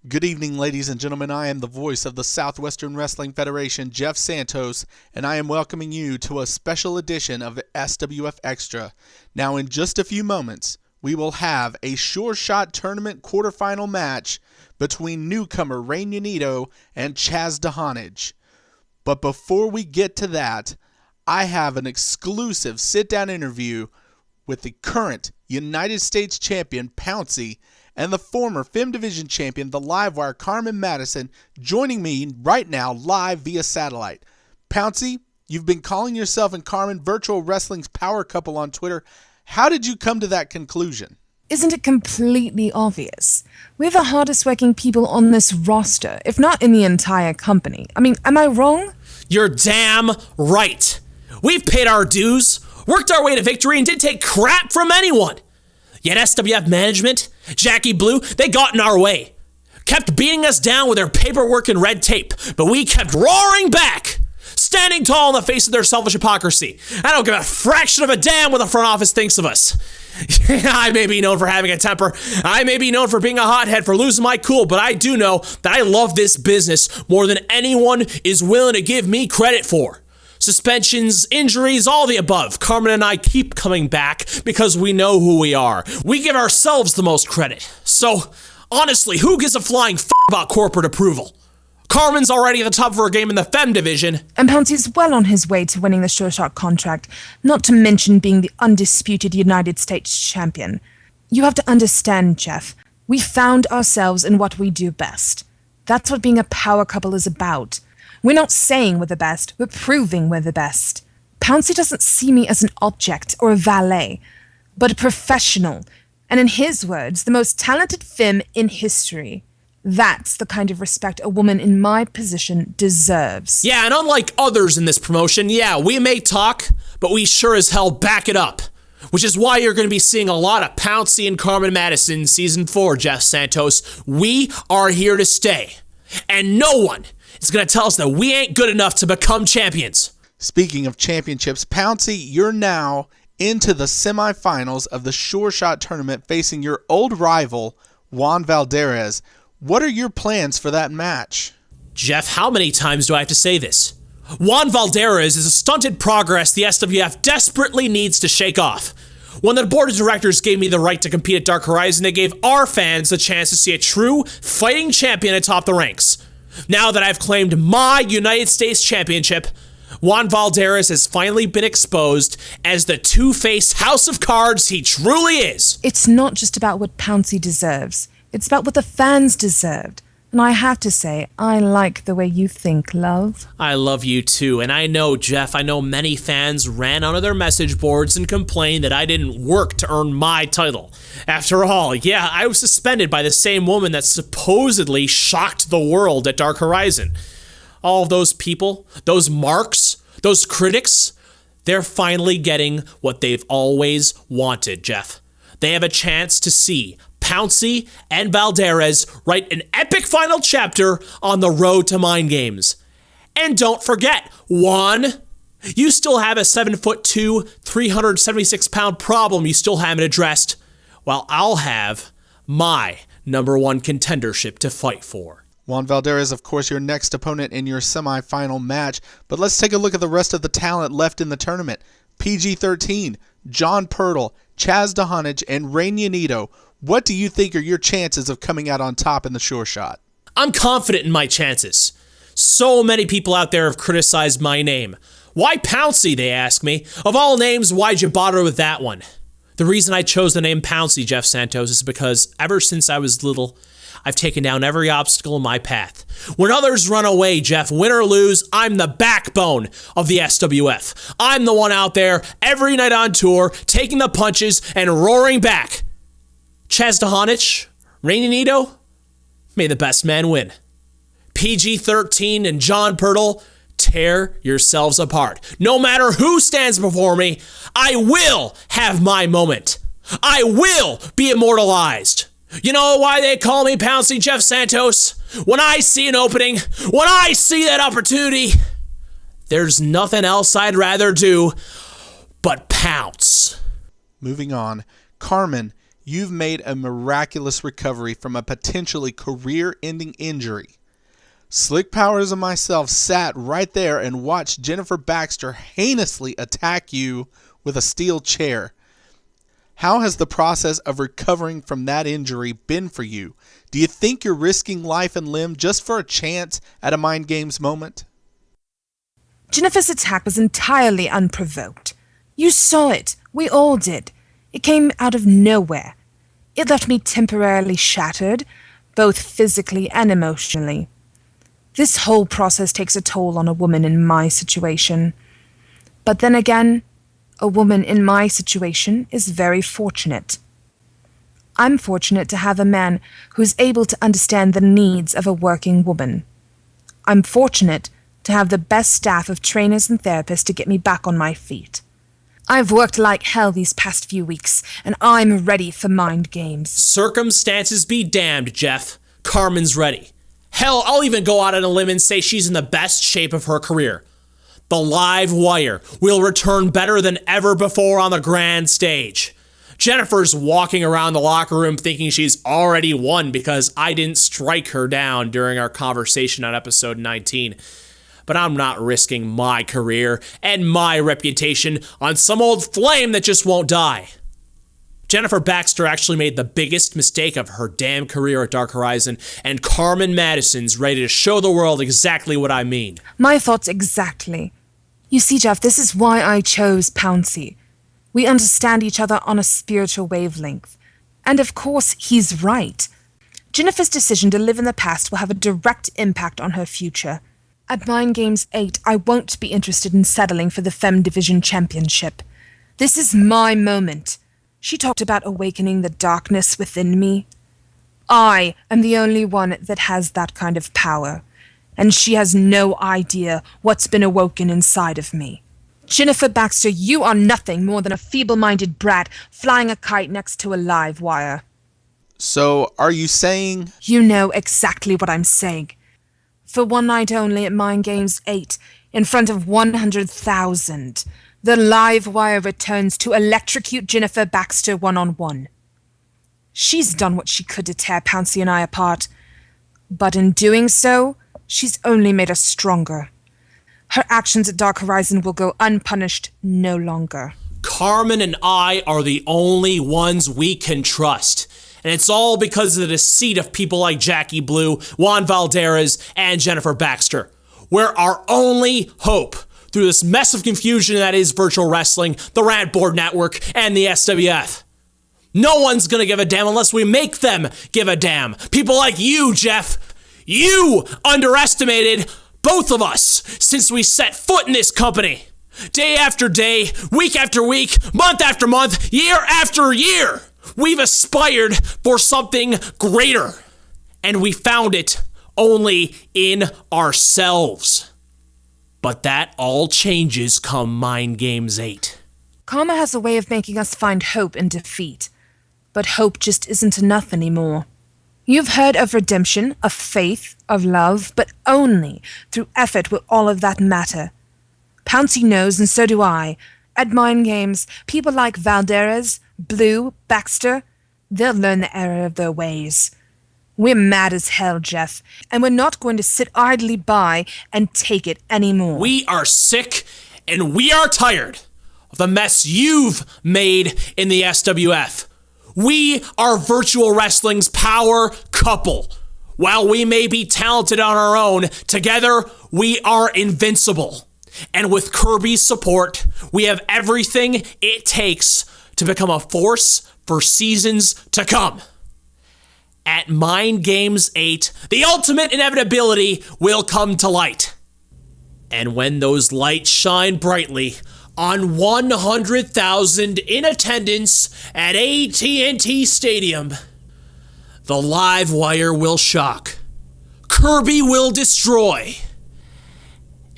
Good evening, ladies and gentlemen. I am the voice of the Southwestern Wrestling Federation, Jeff Santos, and I am welcoming you to a special edition of SWF Extra. Now, in just a few moments, we will have a SureShot tournament quarterfinal match between newcomer Reinunido and Chas Dohanich. But before we get to that, I have an exclusive sit-down interview with the current United States Champion Pouncy and the former Femme Division Champion, the Livewire Carmen Madison, joining me right now live via satellite. Pouncy, you've been calling yourself and Carmen Virtual Wrestling's power couple on Twitter. How did you come to that conclusion? Isn't it completely obvious? We're the hardest working people on this roster, if not in the entire company. I mean, am I wrong? You're damn right. We've paid our dues, worked our way to victory, and didn't take crap from anyone. Yet SWF management, Jackie Blue, they got in our way. Kept beating us down with their paperwork and red tape, but we kept roaring back, standing tall in the face of their selfish hypocrisy. I don't give a fraction of a damn what the front office thinks of us. I may be known for having a temper. I may be known for being a hothead, for losing my cool, but I do know that I love this business more than anyone is willing to give me credit for. Suspensions, injuries, all the above. Carmen and I keep coming back because we know who we are. We give ourselves the most credit. So, honestly, who gives a flying f*** about corporate approval? Carmen's already at the top of her game in the Femme Division. And Pouncy's well on his way to winning the SureShot contract, not to mention being the undisputed United States Champion. You have to understand, Jeff, we found ourselves in what we do best. That's what being a power couple is about. We're not saying we're the best, we're proving we're the best. Pouncy doesn't see me as an object or a valet, but a professional, and in his words, the most talented femme in history. That's the kind of respect a woman in my position deserves. Yeah, and unlike others in this promotion, yeah, we may talk, but we sure as hell back it up. Which is why you're going to be seeing a lot of Pouncy and Carmen Madison in Season 4, Jeff Santos. We are here to stay. And no one is going to tell us that we ain't good enough to become champions. Speaking of championships, Pouncy, you're now into the semifinals of the SureShot tournament facing your old rival, Juan Valderez. What are your plans for that match? Jeff, how many times do I have to say this? Juan Valderez is a stunted progress the SWF desperately needs to shake off. When the board of directors gave me the right to compete at Dark Horizon, they gave our fans the chance to see a true fighting champion atop the ranks. Now that I've claimed my United States Championship, Juan Valderez has finally been exposed as the two-faced house of cards he truly is. It's not just about what Pouncy deserves. It's about what the fans deserved. And I have to say, I like the way you think, love. I love you too, and I know, Jeff, I know many fans ran onto their message boards and complained that I didn't work to earn my title. After all, yeah, I was suspended by the same woman that supposedly shocked the world at Dark Horizon. All of those people, those marks, those critics, they're finally getting what they've always wanted, Jeff. They have a chance to see Pouncy and Valderez write an epic final chapter on the road to Mind Games. And don't forget, Juan, you still have a 7'2", 376-pound problem you still haven't addressed, while I'll have my #1 contendership to fight for. Juan Valderez, of course, your next opponent in your semifinal match, but let's take a look at the rest of the talent left in the tournament. PG-13, John Purtle, Chas Dohanich, and Reinunido. What do you think are your chances of coming out on top in the SureShot? I'm confident in my chances. So many people out there have criticized my name. Why Pouncy, they ask me. Of all names, why'd you bother with that one? The reason I chose the name Pouncy, Jeff Santos, is because ever since I was little, I've taken down every obstacle in my path. When others run away, Jeff, win or lose, I'm the backbone of the SWF. I'm the one out there every night on tour, taking the punches and roaring back. Chas Dohanich, Reinunido, may the best man win. PG-13 and John Purtle, tear yourselves apart. No matter who stands before me, I will have my moment. I will be immortalized. You know why they call me Pouncy, Jeff Santos? When I see an opening, when I see that opportunity, there's nothing else I'd rather do but pounce. Moving on, Carmen, you've made a miraculous recovery from a potentially career-ending injury. Slick Powers and myself sat right there and watched Jennifer Baxter heinously attack you with a steel chair. How has the process of recovering from that injury been for you? Do you think you're risking life and limb just for a chance at a Mind Games moment? Jennifer's attack was entirely unprovoked. You saw it. We all did. It came out of nowhere. It left me temporarily shattered, both physically and emotionally. This whole process takes a toll on a woman in my situation. But then again, a woman in my situation is very fortunate. I'm fortunate to have a man who's able to understand the needs of a working woman. I'm fortunate to have the best staff of trainers and therapists to get me back on my feet. I've worked like hell these past few weeks, and I'm ready for Mind Games. Circumstances be damned, Jeff. Carmen's ready. Hell, I'll even go out on a limb and say she's in the best shape of her career. The live wire will return better than ever before on the grand stage. Jennifer's walking around the locker room thinking she's already won because I didn't strike her down during our conversation on episode 19. But I'm not risking my career and my reputation on some old flame that just won't die. Jennifer Baxter actually made the biggest mistake of her damn career at Dark Horizon, and Carmen Madison's ready to show the world exactly what I mean. My thoughts exactly. You see, Jeff, this is why I chose Pouncy. We understand each other on a spiritual wavelength. And of course, he's right. Jennifer's decision to live in the past will have a direct impact on her future. At Mind Games 8, I won't be interested in settling for the Femme Division Championship. This is my moment. She talked about awakening the darkness within me. I am the only one that has that kind of power, and she has no idea what's been awoken inside of me. Jennifer Baxter, you are nothing more than a feeble-minded brat flying a kite next to a live wire. So, are you saying... You know exactly what I'm saying. For one night only at Mind Games 8, in front of 100,000, the live wire returns to electrocute Jennifer Baxter one-on-one. She's done what she could to tear Pouncy and I apart, but in doing so, she's only made us stronger. Her actions at Dark Horizon will go unpunished no longer. Carmen and I are the only ones we can trust. And it's all because of the deceit of people like Jackie Blue, Juan Valderez, and Jennifer Baxter. We're our only hope through this mess of confusion that is virtual wrestling, the Rant Board Network, and the SWF. No one's gonna give a damn unless we make them give a damn. People like you, Jeff. You underestimated both of us since we set foot in this company. Day after day, week after week, month after month, year after year, we've aspired for something greater. And we found it only in ourselves. But that all changes come Mind Games 8. Karma has a way of making us find hope in defeat. But hope just isn't enough anymore. You've heard of redemption, of faith, of love, but only through effort will all of that matter. Pouncy knows, and so do I. At Mind Games, people like Valderez, Blue, Baxter, they'll learn the error of their ways. We're mad as hell, Jeff, and we're not going to sit idly by and take it anymore. We are sick and we are tired of the mess you've made in the SWF. We are virtual wrestling's power couple. While we may be talented on our own, together we are invincible. And with Kirby's support, we have everything it takes to become a force for seasons to come. At Mind Games 8, the ultimate inevitability will come to light. And when those lights shine brightly on 100,000 in attendance at AT&T Stadium, the live wire will shock, Kirby will destroy,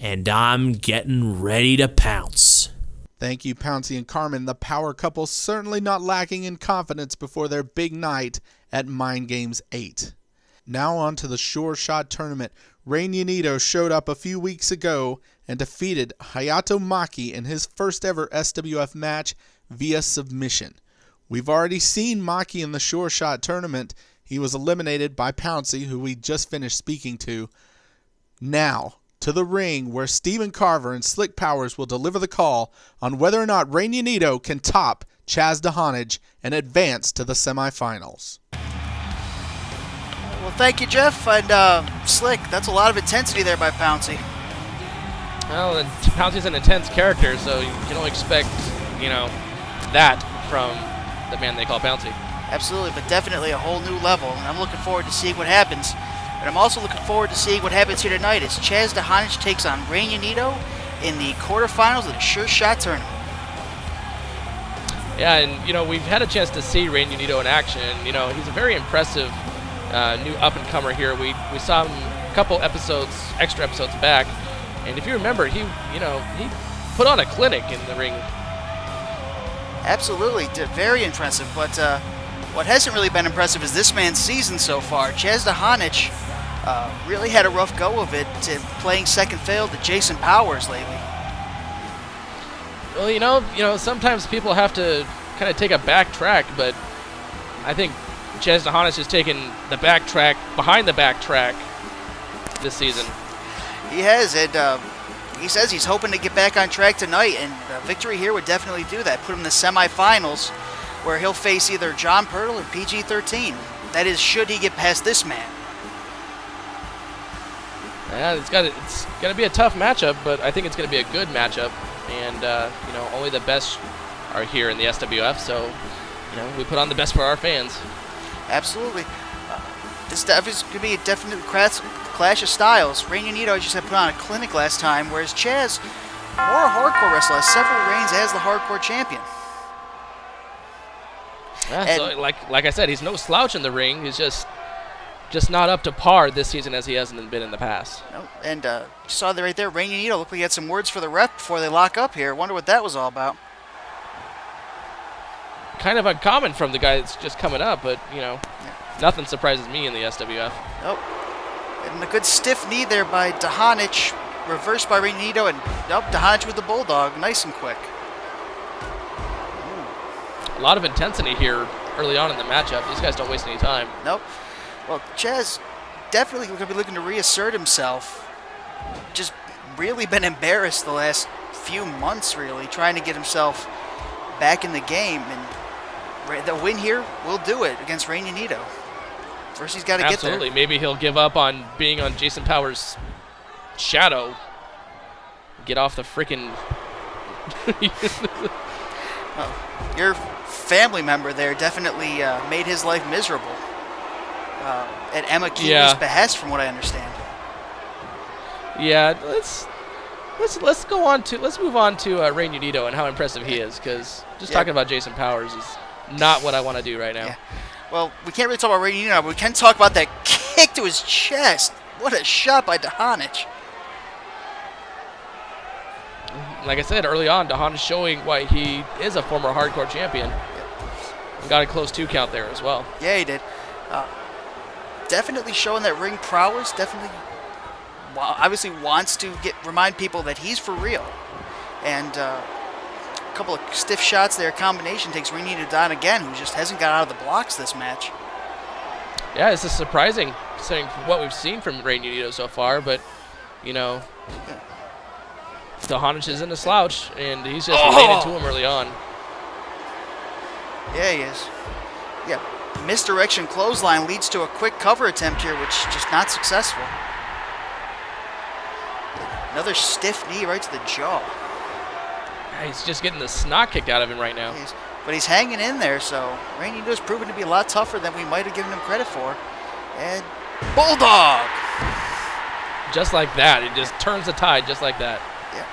and I'm getting ready to pounce. Thank you, Pouncy and Carmen, the power couple certainly not lacking in confidence before their big night at Mind Games 8. Now on to the SureShot tournament. Reinunido showed up a few weeks ago and defeated Hayato Maki in his first ever SWF match via submission. We've already seen Maki in the SureShot tournament. He was eliminated by Pouncy, who we just finished speaking to. Now, to the ring, where Steven Carver and Slick Powers will deliver the call on whether or not Reinunido can top Chas Dohanich and advance to the semifinals. Well, thank you, Jeff. And Slick, that's a lot of intensity there by Pouncy. Well, and Pouncy's an intense character, so you can only expect, that from the man they call Pouncy. Absolutely, but definitely a whole new level. And I'm looking forward to seeing what happens. But I'm also looking forward to seeing what happens here tonight as Chas Dohanich takes on Reinunido in the quarterfinals of the SureShot tournament. Yeah, and, we've had a chance to see Reinunido in action. He's a very impressive new up-and-comer here. We saw him a couple extra episodes back. And if you remember, he put on a clinic in the ring. Absolutely, very impressive. But what hasn't really been impressive is this man's season so far. Chas Dohanich really had a rough go of it, playing second fiddle to Jason Powers lately. Well, sometimes people have to kind of take a back track, but I think Chas Dohanich has taken the backtrack behind the backtrack this season. He has, and he says he's hoping to get back on track tonight, and victory here would definitely do that. Put him in the semifinals, where he'll face either John Pirtle or PG-13. That is, should he get past this man. Yeah, it's going to be a tough matchup, but I think it's going to be a good matchup. And, only the best are here in the SWF, so, we put on the best for our fans. Absolutely. This is going to be a definite clash of styles. Reinunido just had put on a clinic last time, whereas Chas, more a hardcore wrestler, has several reigns as the hardcore champion. Yeah, so like I said, he's no slouch in the ring. He's just not up to par this season as he hasn't been in the past. No, and you saw that right there. Reinunido looked like he had some words for the ref before they lock up here. Wonder what that was all about. Kind of uncommon from the guy that's just coming up, but, nothing surprises me in the SWF. Nope. And a good stiff knee there by Dohanich, reversed by Reinunido, and Dohanich with the bulldog, nice and quick. A lot of intensity here early on in the matchup. These guys don't waste any time. Nope. Well, Chas definitely going to be looking to reassert himself. Just really been embarrassed the last few months, really, trying to get himself back in the game. And the win here will do it against Reinunido. First, he's got to get there. Absolutely. Maybe he'll give up on being on Jason Powers' shadow. Get off the freaking... Well, your family member there definitely made his life miserable. At Emma Keeney's behest, from what I understand. Yeah, let's move on to Reinunido and how impressive he is, because talking about Jason Powers is not what I want to do right now. Yeah. Well, we can't really talk about Reinunido, but we can talk about that kick to his chest. What a shot by Dohanich. Like I said early on, Dohanich showing why he is a former hardcore champion. And got a close 2 count there as well. Yeah, he did. Definitely showing that ring prowess. Definitely, obviously wants to remind people that he's for real. And a couple of stiff shots there. Combination takes Reinunido down again, who just hasn't got out of the blocks this match. Yeah, this is surprising, considering what we've seen from Reinunido so far. But Dohanich isn't a slouch, and he's just related to him early on. Yeah, he is. Yeah. Misdirection clothesline leads to a quick cover attempt here, which is just not successful. Another stiff knee right to the jaw. Yeah, he's just getting the snot kicked out of him right now. But he's hanging in there, so Reinunido's proven to be a lot tougher than we might have given him credit for. And bulldog! Just like that. It just turns the tide just like that. Yeah.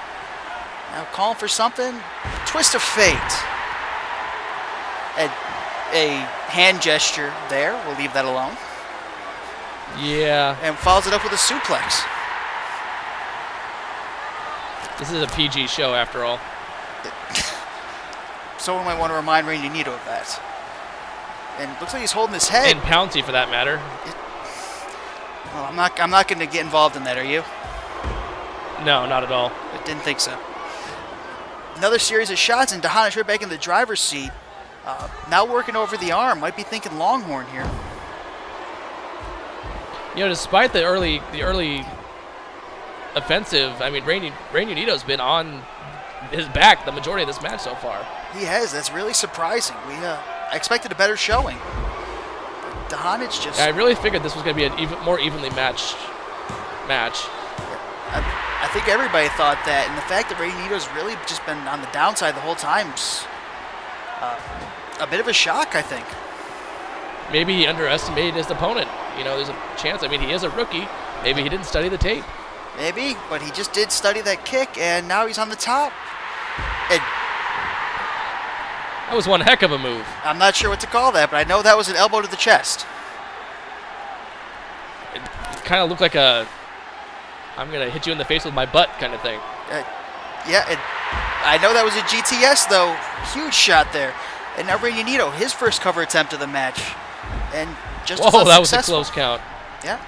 Now calling for something. Twist of fate. And a hand gesture there. We'll leave that alone. Yeah. And follows it up with a suplex. This is a PG show after all. Someone might want to remind Reinunido of that. And it looks like he's holding his head. And Pouncy, for that matter. Well, I'm not going to get involved in that, are you? No, not at all. I didn't think so. Another series of shots, and Dohanich right back in the driver's seat. Now working over the arm. Might be thinking Longhorn here. You know, despite the early offensive, I mean, Reinunido's been on his back the majority of this match so far. He has. That's really surprising. I expected a better showing. But Dohanich just... I really figured this was going to be an more evenly matched match. I think everybody thought that, and the fact that Reinunido's really just been on the downside the whole time's a bit of a shock, I think. Maybe he underestimated his opponent. You know, there's a chance. I mean, he is a rookie. Maybe he didn't study the tape. Maybe, but he just did study that kick, and now he's on the top. And that was one heck of a move. I'm not sure what to call that, but I know that was an elbow to the chest. It kind of looked like a I'm going to hit you in the face with my butt kind of thing. Yeah, I know that was a GTS, though. Huge shot there. And now Reinunido, his first cover attempt of the match. And just whoa, that was a close count. Yeah.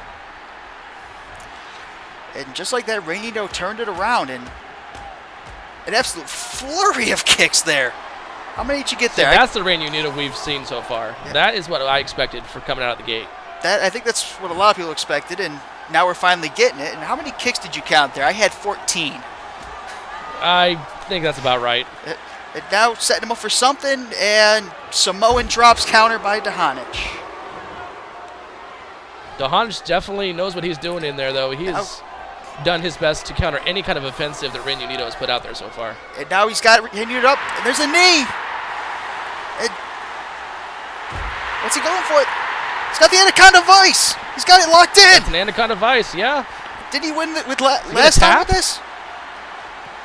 And just like that, Reinunido turned it around, and an absolute flurry of kicks there. How many did you get there? So that's the Reinunido we've seen so far. Yeah. That is what I expected for coming out of the gate. I think that's what a lot of people expected, and now we're finally getting it. And how many kicks did you count there? I had 14. I think that's about right. And now setting him up for something, and Samoan drops counter by Dohanich. Dohanich definitely knows what he's doing in there, though. He has done his best to counter any kind of offensive that Reinunido has put out there so far. And now he's got Reinunido up, and there's a knee. And what's he going for? He's got the Anaconda Vice. He's got it locked in. That's an Anaconda Vice, yeah. Did he win with last time with this?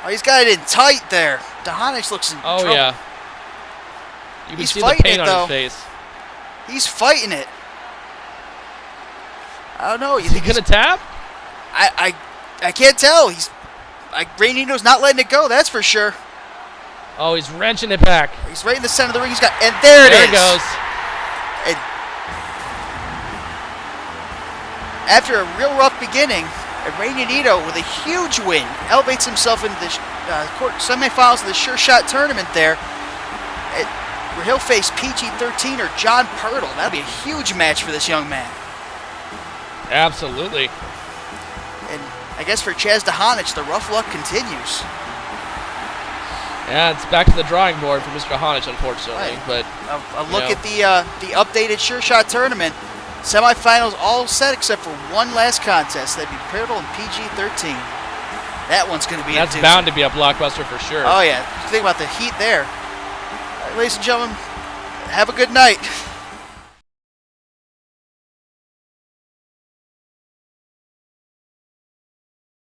Oh, he's got it in tight there. Dohanich looks in trouble. Oh, yeah. You can see the pain on his face. He's fighting it. I don't know. Is he going to tap? I can't tell. Reinunido's not letting it go, that's for sure. Oh, he's wrenching it back. He's right in the center of the ring. And there it is. There it goes. And after a real rough beginning, Reinunido, with a huge win, elevates himself into the semifinals of the SureShot tournament there, where he'll face PG-13 or John Pirtle. That'll be a huge match for this young man. Absolutely. And I guess for Chas Dohanich, the rough luck continues. Yeah, it's back to the drawing board for Mr. Dohanich, unfortunately. Right. But a look at the updated SureShot tournament. Semifinals all set except for one last contest. That'd be Pirtle and PG-13. That one's going to be that's bound to be a blockbuster for sure. Oh, yeah. Think about the heat there. All right, ladies and gentlemen, have a good night.